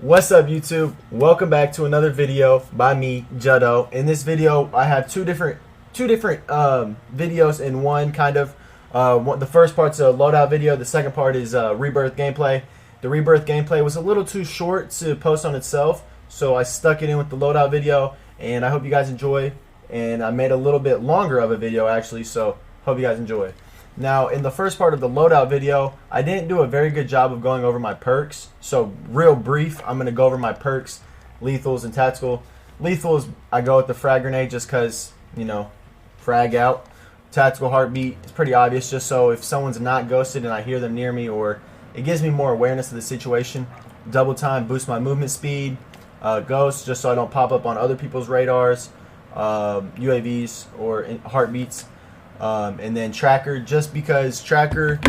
What's up, YouTube? Welcome back to another video by me, Juddo. In this video, I have two different videos in one, kind of. The first part's a loadout video. The second part is Rebirth gameplay. The Rebirth gameplay was a little too short to post on itself, so I stuck it in with the loadout video, and I hope you guys enjoy. And I made a little bit longer of a video, actually, so hope you guys enjoy. Now, in the first part of the loadout video, I didn't do a very good job of going over my perks. So, real brief, I'm going to go over my perks, lethals, and tactical. Lethals, I go with the frag grenade just because, you know, frag out. Tactical heartbeat, it's pretty obvious, just so if someone's not ghosted and I hear them near me, or it gives me more awareness of the situation. Double time, boost my movement speed. Ghost, just so I don't pop up on other people's radars. UAVs or heartbeats. And then tracker, just because tracker,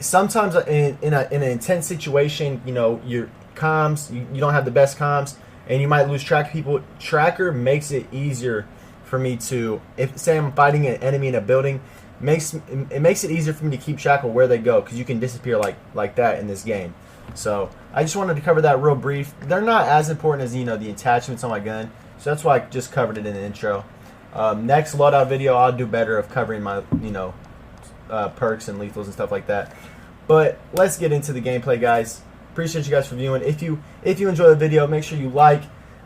sometimes in an intense situation, you know, your comms, you don't have the best comms, and you might lose track of people. Tracker makes it easier for me to, if say I'm fighting an enemy in a building, it makes it easier for me to keep track of where they go, because you can disappear like that in this game. So I just wanted to cover that real brief. They're not as important as, you know, the attachments on my gun, so that's why I just covered it in the intro. Next loadout video, I'll do better of covering my, you know, perks and lethals and stuff like that. But let's get into the gameplay, guys. Appreciate you guys for viewing. If you enjoy the video, make sure you like,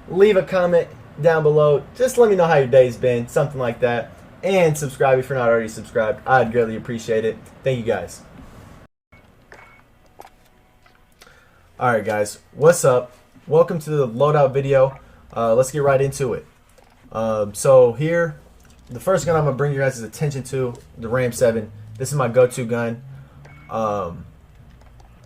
leave a comment down below. Just let me know how your day's been, something like that. And subscribe if you're not already subscribed. I'd greatly appreciate it. Thank you, guys. Alright, guys. What's up? Welcome to the loadout video. Let's get right into it. So here, the first gun I'm going to bring you guys' attention to, the Ram 7. This is my go-to gun.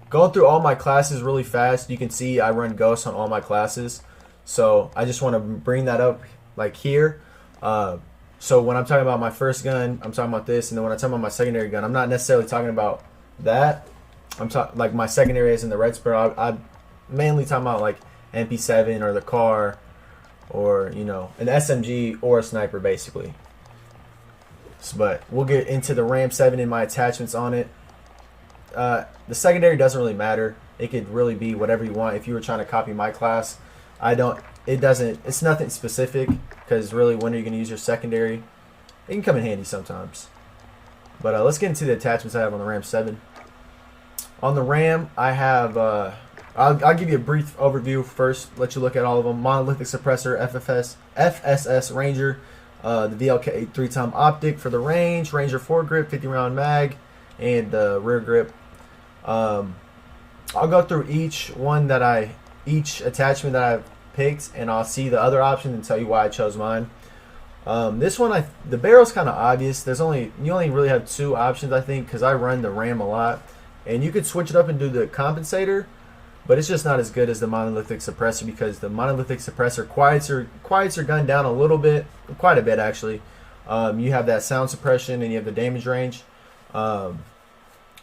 Going through all my classes really fast, you can see I run Ghost on all my classes. So I just want to bring that up like here. So when I'm talking about my first gun, I'm talking about this. And then when I'm talking about my secondary gun, I'm not necessarily talking about that. I'm talking like my secondary is in the red spur. I'm mainly talking about like MP7 or the car, or, you know, an SMG or a sniper, basically. But we'll get into the Ram 7 and my attachments on it. The secondary doesn't really matter. It could really be whatever you want. If you were trying to copy my class, it's nothing specific, because really, when are you going to use your secondary? It can come in handy sometimes. But let's get into the attachments I have on the Ram 7. On the Ram, I have I'll give you a brief overview first, let you look at all of them. Monolithic suppressor, FSS Ranger, the VLK 3-time optic for the range, Ranger 4-grip, 50-round mag, and the rear grip. I'll go through each attachment that I've picked, and I'll see the other options and tell you why I chose mine. This one, the barrel's kind of obvious. You only really have two options, I think, because I run the Ram a lot, and you could switch it up and do the compensator. But it's just not as good as the monolithic suppressor, because the monolithic suppressor quiets your gun down a little bit, quite a bit actually. You have that sound suppression and you have the damage range. I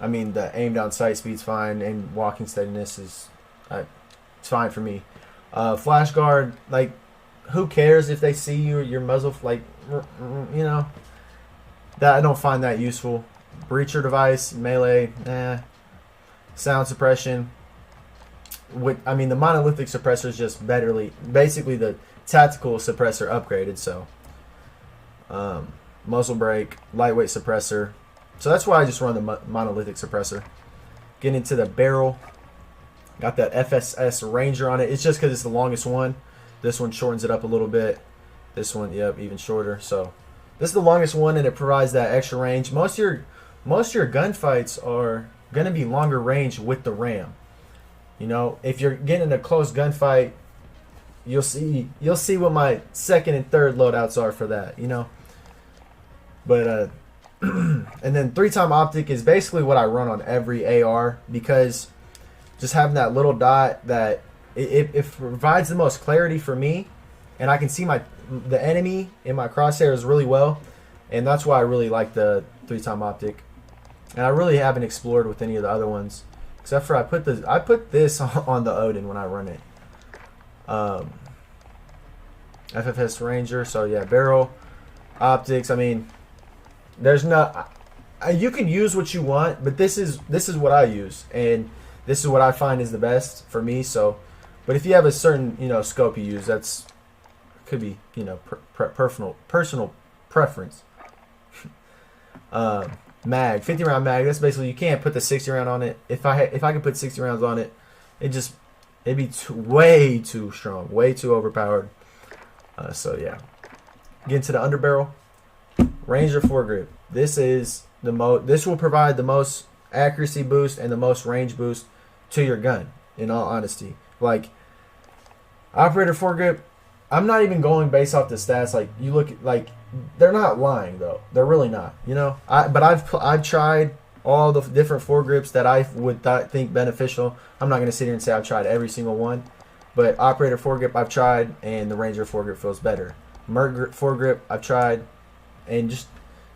mean, the aim down sight speed's fine, and walking steadiness is it's fine for me. Flash guard, like, who cares if they see your muzzle, like, you know, that I don't find that useful. Breacher device, melee, sound suppression. I mean, the monolithic suppressor is just basically the tactical suppressor upgraded. So, muzzle brake, lightweight suppressor. So that's why I just run the monolithic suppressor. Getting into the barrel, got that FSS Ranger on it. It's just because it's the longest one. This one shortens it up a little bit. This one, yep, even shorter. So this is the longest one, and it provides that extra range. Most of your gunfights are going to be longer range with the Ram. You know, if you're getting a close gunfight, you'll see what my second and third loadouts are for that, you know. But and then 3-time optic is basically what I run on every AR, because just having that little dot, that it provides the most clarity for me, and I can see the enemy in my crosshairs really well, and that's why I really like the 3-time optic. And I really haven't explored with any of the other ones. Except for I put this on the Odin when I run it. FFS Ranger. So yeah, barrel, optics. I mean, there's not. You can use what you want, but this is what I use, and this is what I find is the best for me. So But if you have a certain, you know, scope you use, that's could be, you know, personal preference. Mag, 50 round mag. That's basically, you can't put the 60 round on it. If I could put 60 rounds on it, it'd be way too strong, way too overpowered. So yeah, get into the underbarrel. Ranger foregrip. This is this will provide the most accuracy boost and the most range boost to your gun. In all honesty, like operator foregrip, I'm not even going based off the stats. Like you look at, like they're not lying though. They're really not. You know, but I've tried all the different foregrips that I would think beneficial. I'm not gonna sit here and say I've tried every single one, but operator foregrip I've tried, and the Ranger foregrip feels better. Merc foregrip I've tried, and just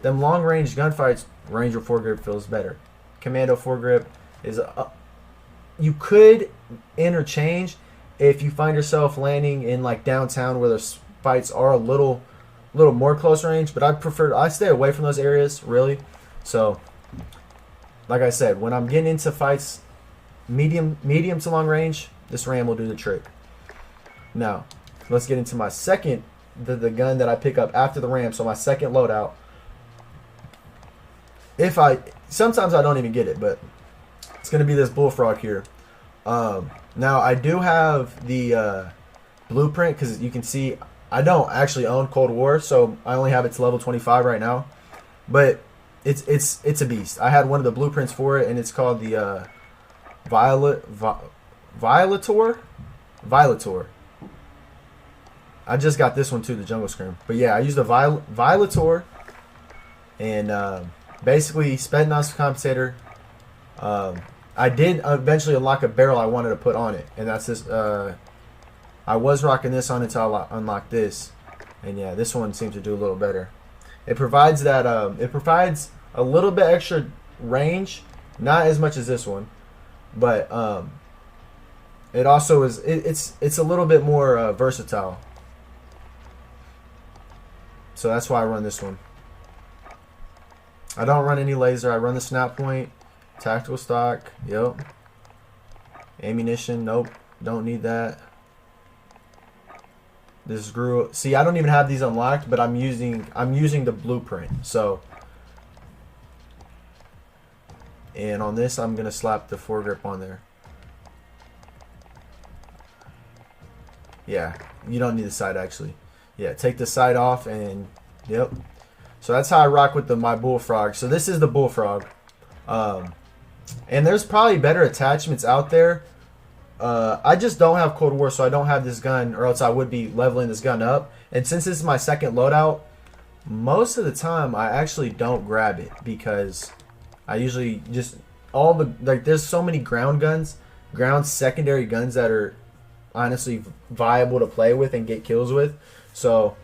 them long range gunfights, Ranger foregrip feels better. Commando foregrip is you could interchange if you find yourself landing in like downtown where the fights are a little more close range, but I stay away from those areas really. So like I said, when I'm getting into fights medium to long range, this RAM will do the trick. Now let's get into my second, the gun that I pick up after the RAM. So my second loadout, sometimes I don't even get it, but it's going to be this Bullfrog here. Now I do have the blueprint, because you can see I don't actually own Cold War, so I only have it to level 25 right now. But it's a beast. I had one of the blueprints for it, and it's called the Violator. I just got this one too, the Jungle Scream. But yeah, I used the Violator, and basically sped noise compensator. I did eventually unlock a barrel I wanted to put on it, and that's this. I was rocking this on until I unlocked this, and yeah, this one seems to do a little better. It provides that. It provides a little bit extra range, not as much as this one, but it also is. It's a little bit more versatile. So that's why I run this one. I don't run any laser. I run the snap point. Tactical stock, yep. Ammunition, nope, don't need that. This screw. See, I don't even have these unlocked, but I'm using the blueprint. So, and on this, I'm gonna slap the foregrip on there. Yeah, you don't need the sight actually. Yeah, take the sight off, and yep. So that's how I rock with my Bullfrog. So this is the Bullfrog. And there's probably better attachments out there. I just don't have Cold War, so I don't have this gun, or else I would be leveling this gun up. And since this is my second loadout, most of the time I actually don't grab it, because I usually just there's so many ground secondary guns that are honestly viable to play with and get kills with. So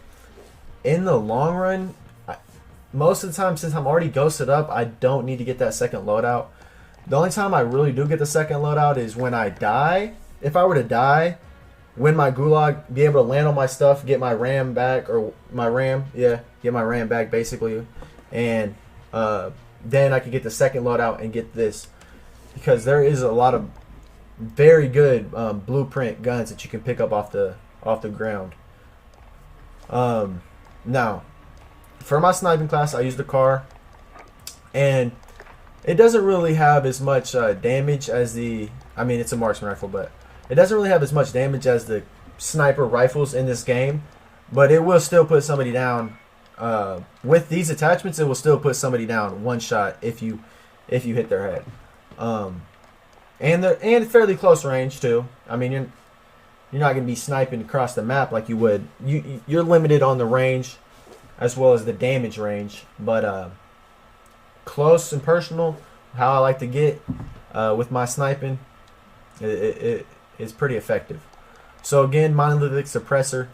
in the long run, most of the time, since I'm already ghosted up, I don't need to get that second loadout. The only time I really do get the second loadout is when I die. If I were to die, win my gulag, be able to land on my stuff, get my RAM back, or my RAM, yeah, get my RAM back basically, and then I could get the second loadout and get this, because there is a lot of very good blueprint guns that you can pick up off the ground. Now, for my sniping class, I use the car, and it doesn't really have as much damage as I mean, it's a marksman rifle, but it doesn't really have as much damage as the sniper rifles in this game, but it will still put somebody down. With these attachments, it will still put somebody down one shot if you hit their head. And fairly close range too. I mean, you're not going to be sniping across the map like you would. You're limited on the range as well as the damage range, but close and personal, how I like to get with my sniping, it is pretty effective. So again, monolithic suppressor.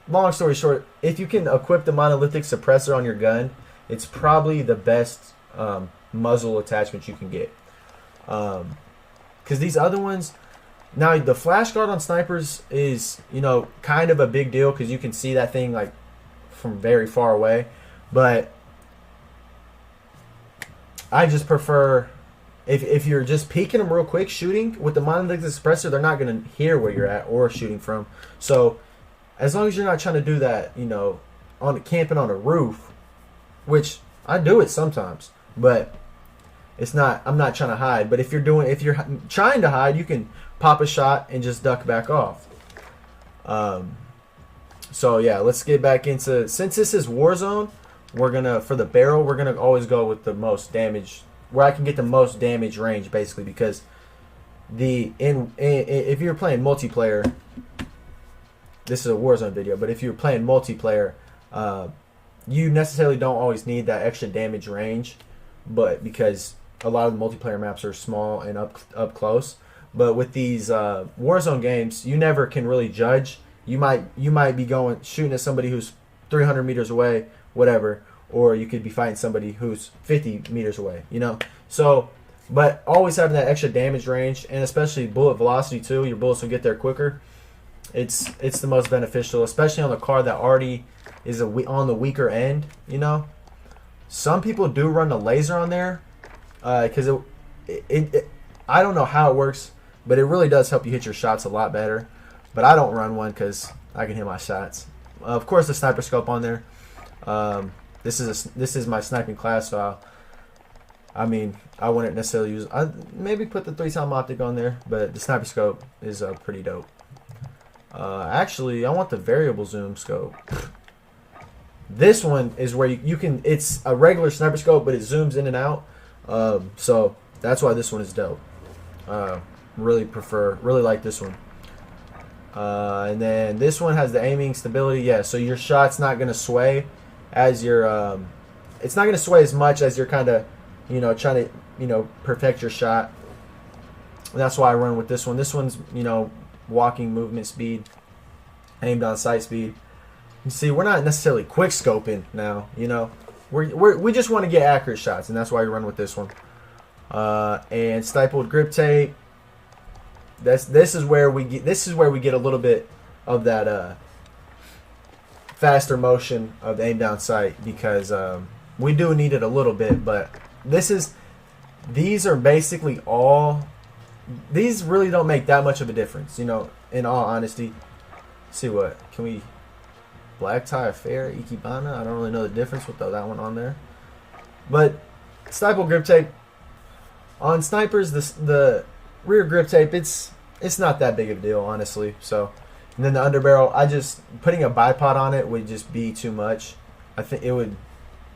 Long story short, if you can equip the monolithic suppressor on your gun, it's probably the best muzzle attachment you can get. Because these other ones, now the flash guard on snipers is, kind of a big deal, because you can see that thing like from very far away. But I just prefer if you're just peeking them real quick, shooting with the monolithic suppressor, they're not gonna hear where you're at or shooting from. So as long as you're not trying to do that, you know, on camping on a roof, which I do it sometimes, but it's not. I'm not trying to hide. But if you're trying to hide, you can pop a shot and just duck back off. So yeah, let's get back into, since this is Warzone, we're gonna, for the barrel, we're gonna always go with the most damage, where I can get the most damage range, basically, because if you're playing multiplayer, this is a Warzone video, but if you're playing multiplayer, you necessarily don't always need that extra damage range, but because a lot of the multiplayer maps are small and up close. But with these Warzone games, you never can really judge. You might be shooting at somebody who's 300 meters away, whatever, or you could be fighting somebody who's 50 meters away, you know. So, but always having that extra damage range, and especially bullet velocity too. Your bullets will get there quicker. It's the most beneficial, especially on the card that already is on the weaker end, you know. Some people do run the laser on there, because I don't know how it works, but it really does help you hit your shots a lot better. But I don't run one because I can hit my shots. Of course, the sniper scope on there. This is my sniping class, so I mean, I wouldn't necessarily use. I maybe put the 3-time optic on there, but the sniper scope is pretty dope. Actually, I want the variable zoom scope. This one is where you can. It's a regular sniper scope, but it zooms in and out. So that's why this one is dope. Really like this one. And then this one has the aiming stability. Yeah, so your shot's not gonna sway as your. It's not gonna sway as much as you're kind of, you know, trying to, perfect your shot. And that's why I run with this one. This one's, walking movement speed, aimed on sight speed. You see, we're not necessarily quick scoping now. We just want to get accurate shots, and that's why we run with this one. And stippled grip tape. This is where we get a little bit of that faster motion of the aim down sight, because we do need it a little bit. But these are basically all. These really don't make that much of a difference, in all honesty. Let's see, what can we? Black tie affair, Ikebana. I don't really know the difference with that one on there. But stipple grip tape on snipers, the rear grip tape, it's not that big of a deal, honestly. So, and then the underbarrel, putting a bipod on it would just be too much. I think it would.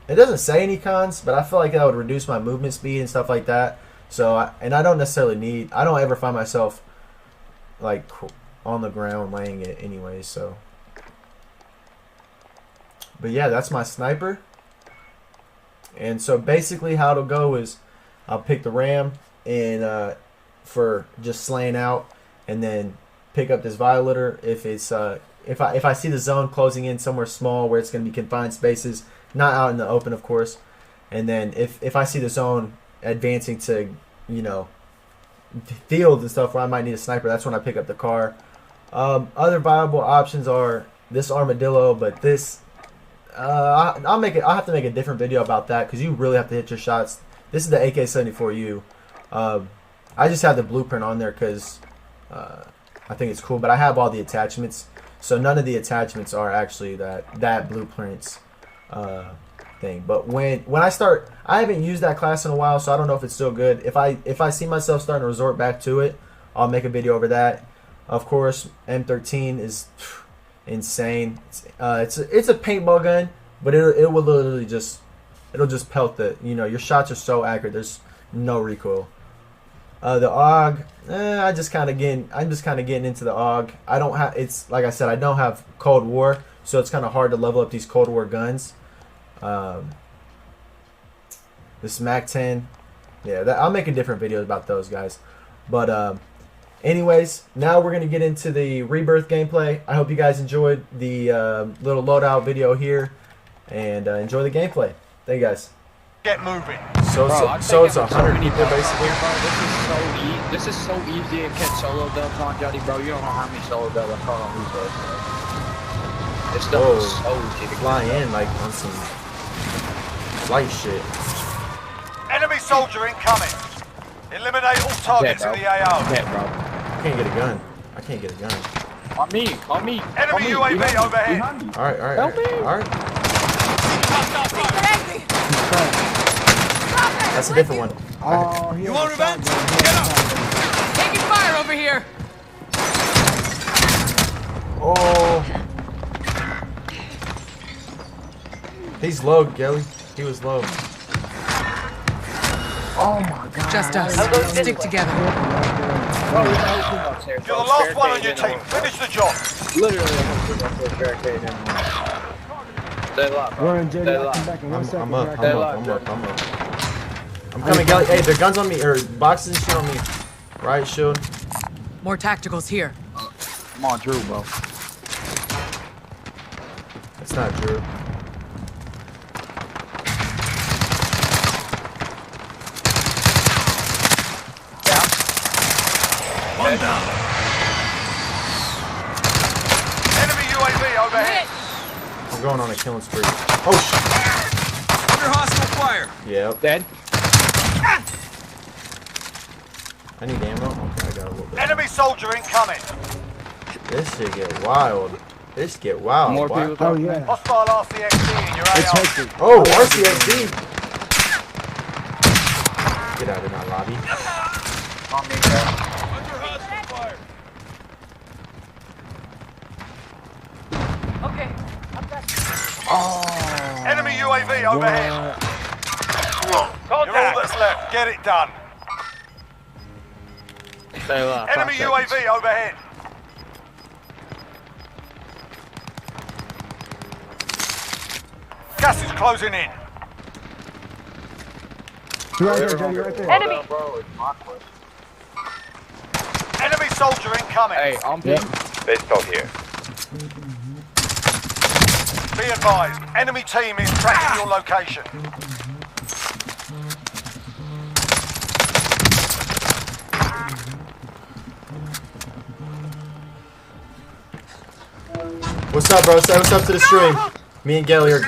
It doesn't say any cons, but I feel like that would reduce my movement speed and stuff like that. So, I don't necessarily need. I don't ever find myself like on the ground laying it anyway. So. But yeah, that's my sniper. And so basically how it'll go is I'll pick the ram and for just slaying out, and then pick up this violator if it's if I see the zone closing in somewhere small where it's going to be confined spaces, not out in the open, of course. And then if I see the zone advancing to, fields and stuff where I might need a sniper, that's when I pick up the car. Other viable options are this armadillo, but this I'll have to make a different video about that, because you really have to hit your shots. This is the AK-74U. I just have the blueprint on there because I think it's cool, but I have all the attachments, so none of the attachments are actually that blueprints thing. But when I start, I haven't used that class in a while, so I don't know if it's still good. If I see myself starting to resort back to it, I'll make a video over that. Of course, M13 is insane. It's a paintball gun, but it will literally it'll just pelt your shots are so accurate. There's no recoil. The AUG, I'm just kind of getting into the AUG. I don't have. It's like I said, I don't have Cold War, so it's kind of hard to level up these Cold War guns. This MAC-10, yeah, I'll make a different video about those guys. But anyways, now we're going to get into the Rebirth gameplay. I hope you guys enjoyed the little loadout video here, and enjoy the gameplay. Thank you guys. Get moving. So it's 100 people basically. This is so easy to catch solo dubs on Juddy, bro. You don't know how many solo dubs I caught on Rebirth, bro. This stuff is so easy to fly in like on some light shit. Enemy soldier incoming. Eliminate all targets in the AO. Dead, bro. I can't get a gun. I can't get a gun. On me. On me. Enemy UAV overhead. All right, all right, Help me. all right. That's a different one. Oh, You want revenge? Get up. Taking fire over here. Oh. He's low, Gelly. He was low. Oh my god. Just us. Stick together. Bro, you're the last one on your team. Finish the job. Literally, I'm going to barricade him. Stay alive, bro. Run, JD. Stay I'll come alive. back in 1 second. I'm up, Here I I'm come. up, I'm up, I'm up. I'm coming, Gelly. Hey, their guns on me, or boxes and shit on me. Right, shield. More tacticals here. Come on, Drew, bro. That's not Drew. One down. Enemy UAV overhead. I'm going on a killing spree. Oh shit. Under hostile fire. Yep. Dead. I need ammo. Okay, I got a little bit. Enemy soldier incoming. This shit get wild. This get wild. More boy. people. Oh yeah. Hostile RCXD in your It's AO. hectic. Oh, RCXD. Get out of my lobby. On me, bro. Under hostile fire. Okay. Enemy UAV overhead. You're all that's left. Get it done. Stay alive. Enemy 5 UAV seconds. overhead. Gas is closing in. Right there, JD, right there. Enemy. Bro, it's my question. Enemy soldier incoming. Hey, on ping. Pistol here. Be advised, enemy team is tracking your location. What's up, bro? Say what's up to the stream. Me and Gelly are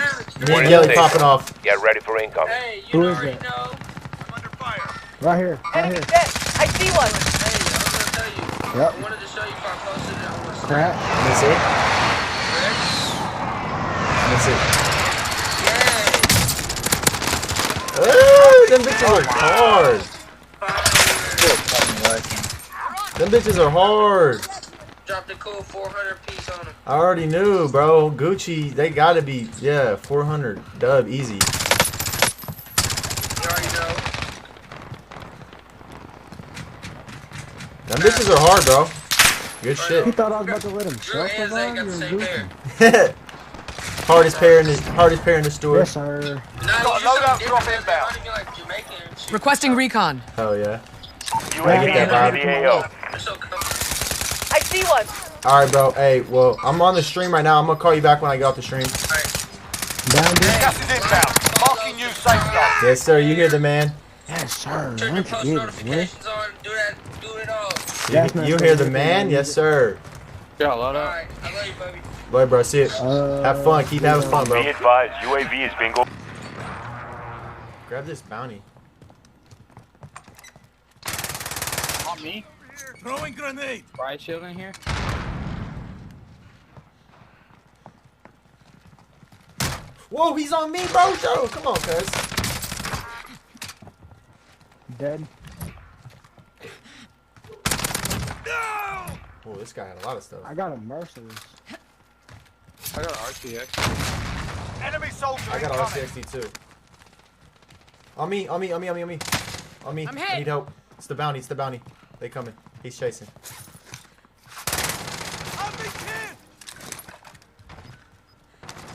popping off. Get ready for incoming. Hey, Who you is already that? know. I'm under fire. Right here. Right here. I see one. Hey, I'm gonna tell you. Yep. I wanted to show you if I posted it on my story. Crap. Let me see. Let me see. Oh, them bitches are hard. Them bitches are hard. Dropped a cool 400 piece on him. I already knew, bro. Gucci, they gotta be, 400 dub easy. You already know. Them bitches are hard, bro. Good He shit. thought I was about to let him Drew and Zay got the same hair. hardest pair in the store. Yes, sir. Nah, Got a you loadout sound drop different, inbound. man. You're like Jamaican and shit. Requesting recon. Hell yeah. UAV get that in vibe. the You're so comfortable. I see one. All right, bro. Hey, well, I'm on the stream right now. I'm gonna call you back when I get off the stream. Down there. Gas is inbound. Marking you safe zone. Yes, sir. You hear the man. Yes, sir. Turn your Let's post get it, man. notifications on. Do it all. That's not You hear the man? Yes, sir. Yeah, load up. Alright, I love you, baby. Boy, bro. See it. Have fun. Keep having fun, bro. Be advised, UAV is bingo. Grab this bounty. On me. Throwing grenade. Riot shield in here. Whoa, he's on me, bro. Joe, come on, cuz. Dead. Oh, this guy had a lot of stuff. I got a merciless. I got RTX. Enemy soldier I got incoming. RCXD too. On me. On me. I'm I hit. need help. It's the bounty. They coming. He's chasing.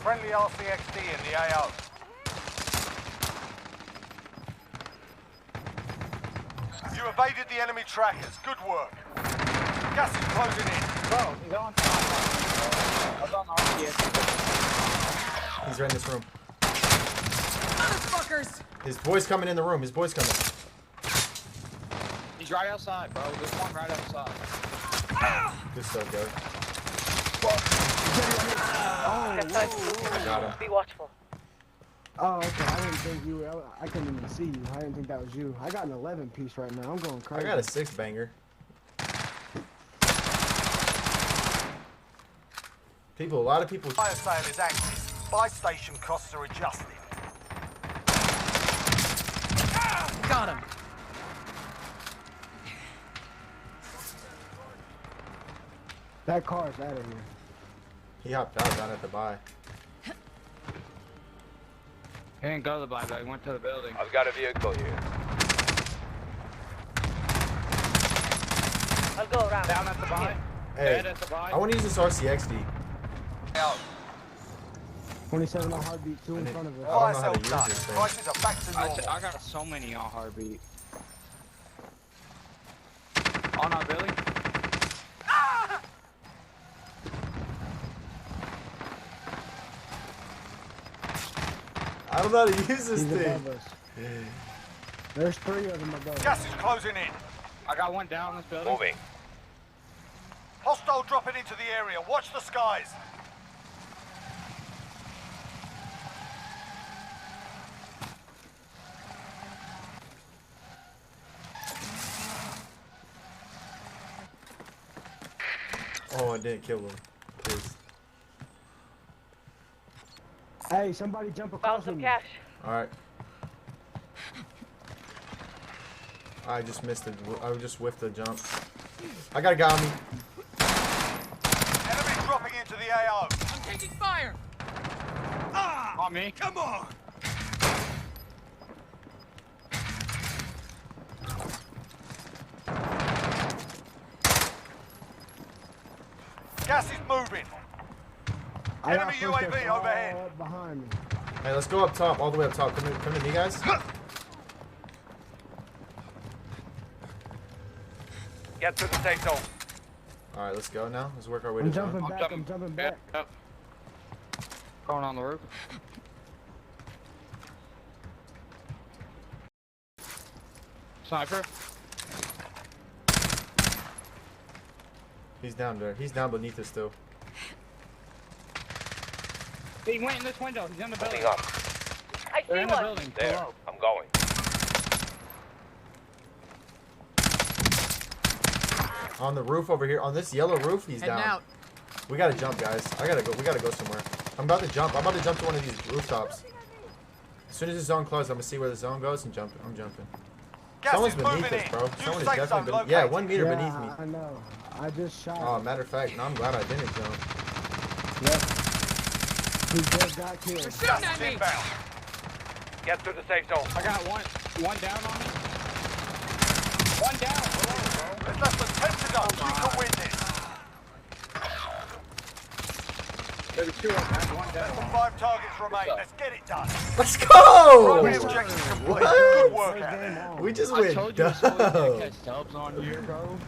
Friendly RCXD in the AO. You evaded the enemy trackers. Good work. Gas is closing in. Bro, he's on. I was on RTX. He's right in this room. Motherfuckers. His boy's coming in the room. His boy's coming. He's right outside, bro. There's one right outside. Good stuff, guys. I got him. I got him. Be watchful. Oh, okay. I didn't think you were. I couldn't even see you. I didn't think that was you. I got an 11 piece right now. I'm going I crazy. got a 6-banger. A lot of people. Fire sale is active. Buy station costs are adjusted. Got him. That car's out of here. He hopped out down at the buy. He didn't go to the buy, but he went to the building. I've got a vehicle here. I'll go around. Down at the buy. Hey, Dead at the buy. I want to use this RCXD. 27 on heartbeat, 2 in front of us. I Fire don't know how sale to use done. this thing. Prices are back to normal. I got so many on heartbeat. On our Billy? I don't know how to use this He's thing. above us. There's 3 of them above us. Gas is closing in. I got one down in this building. Moving. Hostile dropping into the area. Watch the skies. Oh, I didn't kill him. Please. Hey, somebody jump across Found some me. cash. Alright. I just missed it. I just whiffed the jump. I got a guy on me. Enemy dropping into the AO. I'm taking fire. On me. Come on. Gas is moving. I got Enemy first UAV aid overhead. all behind me. Hey, let's go up top, all the way up top. Come to me, guys. Get to the safe zone. Alright, let's go now. Let's work our way I'm to the jumping zone. back. I'm jumping back. Yep. Going on the roof. Sniper. He's down there. He's down beneath us still. He went in this window. He's in the building. Moving up. I They're see in the one. building. There. Below. I'm going. On the roof over here, on this yellow roof, he's Heading down. out. We gotta jump, guys. I gotta go. We gotta go somewhere. I'm about to jump. I'm about to jump to one of these rooftops. As soon as the zone closes, I'm gonna see where the zone goes and jump. I'm jumping. Gas Someone's is beneath moving us, in. bro. New Someone is safe definitely zone beneath. Yeah, located. 1 meter Yeah, beneath me. I know. I just shot Oh, him. matter of fact, no, I'm glad I didn't jump. Yep. He just got killed. They're Gas shooting at is me. inbound. Get to the safe zone. I got one down on me. One down. Below, bro. There's less than 10 to go. You can win this. There's 2 of them. I had one Less than down. 5 targets remain. Let's get it done. Let's go! Primary objective complete. Good work First out game there. on. We just I went told you so we dumb. can't catch dubs on here, bro.